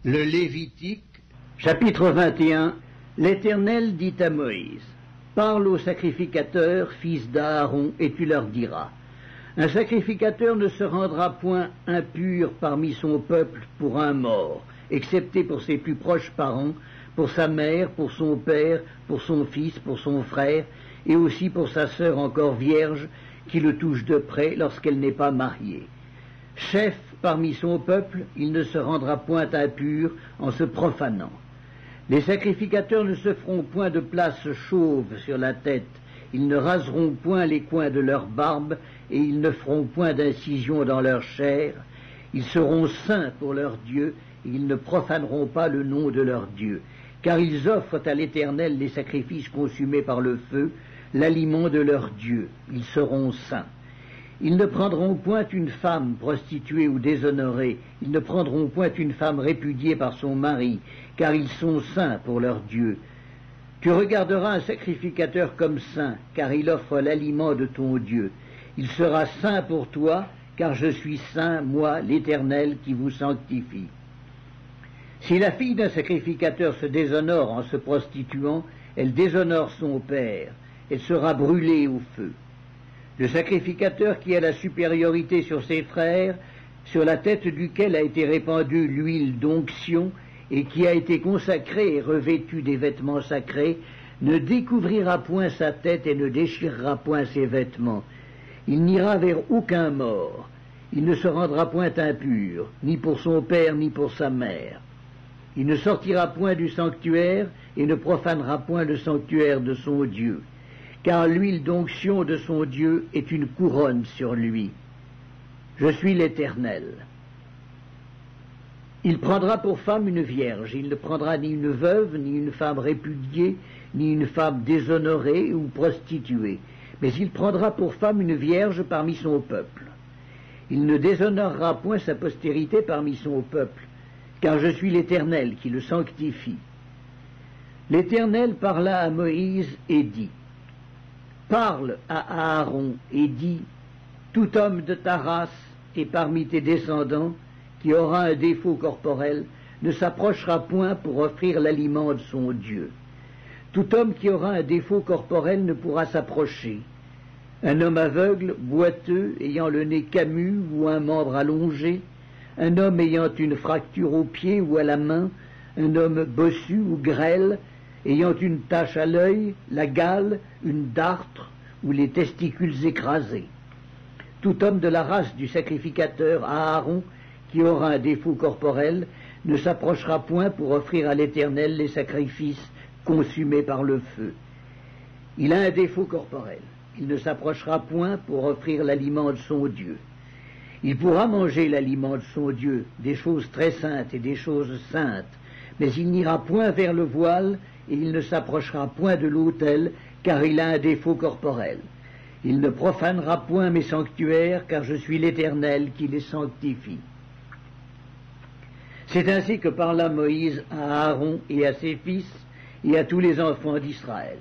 Le Lévitique, chapitre 21. L'Éternel dit à Moïse: parle aux sacrificateurs, fils d'Aaron, et tu leur diras: un sacrificateur ne se rendra point impur parmi son peuple pour un mort, excepté pour ses plus proches parents, pour sa mère, pour son père, pour son fils, pour son frère, et aussi pour sa sœur encore vierge, qui le touche de près lorsqu'elle n'est pas mariée. Chef parmi son peuple, il ne se rendra point impur en se profanant. Les sacrificateurs ne se feront point de place chauve sur la tête, ils ne raseront point les coins de leur barbe, et ils ne feront point d'incision dans leur chair. Ils seront saints pour leur Dieu, et ils ne profaneront pas le nom de leur Dieu, car ils offrent à l'Éternel les sacrifices consumés par le feu, l'aliment de leur Dieu. Ils seront saints. Ils ne prendront point une femme prostituée ou déshonorée, ils ne prendront point une femme répudiée par son mari, car ils sont saints pour leur Dieu. Tu regarderas un sacrificateur comme saint, car il offre l'aliment de ton Dieu. Il sera saint pour toi, car je suis saint, moi, l'Éternel, qui vous sanctifie. Si la fille d'un sacrificateur se déshonore en se prostituant, elle déshonore son père, elle sera brûlée au feu. Le sacrificateur qui a la supériorité sur ses frères, sur la tête duquel a été répandue l'huile d'onction, et qui a été consacré et revêtu des vêtements sacrés, ne découvrira point sa tête et ne déchirera point ses vêtements. Il n'ira vers aucun mort. Il ne se rendra point impur, ni pour son père, ni pour sa mère. Il ne sortira point du sanctuaire et ne profanera point le sanctuaire de son Dieu, car l'huile d'onction de son Dieu est une couronne sur lui. Je suis l'Éternel. Il prendra pour femme une vierge, il ne prendra ni une veuve, ni une femme répudiée, ni une femme déshonorée ou prostituée, mais il prendra pour femme une vierge parmi son peuple. Il ne déshonorera point sa postérité parmi son peuple, car je suis l'Éternel qui le sanctifie. L'Éternel parla à Moïse et dit: parle à Aaron et dis: tout homme de ta race et parmi tes descendants qui aura un défaut corporel ne s'approchera point pour offrir l'aliment de son Dieu. Tout homme qui aura un défaut corporel ne pourra s'approcher. Un homme aveugle, boiteux, ayant le nez camus ou un membre allongé, un homme ayant une fracture au pied ou à la main, un homme bossu ou grêle, ayant une tache à l'œil, la gale, une dartre ou les testicules écrasés. Tout homme de la race du sacrificateur Aaron qui aura un défaut corporel ne s'approchera point pour offrir à l'Éternel les sacrifices consumés par le feu. Il a un défaut corporel. Il ne s'approchera point pour offrir l'aliment de son Dieu. Il pourra manger l'aliment de son Dieu, des choses très saintes et des choses saintes, mais il n'ira point vers le voile et il ne s'approchera point de l'autel, car il a un défaut corporel. Il ne profanera point mes sanctuaires, car je suis l'Éternel qui les sanctifie. C'est ainsi que parla Moïse à Aaron et à ses fils et à tous les enfants d'Israël.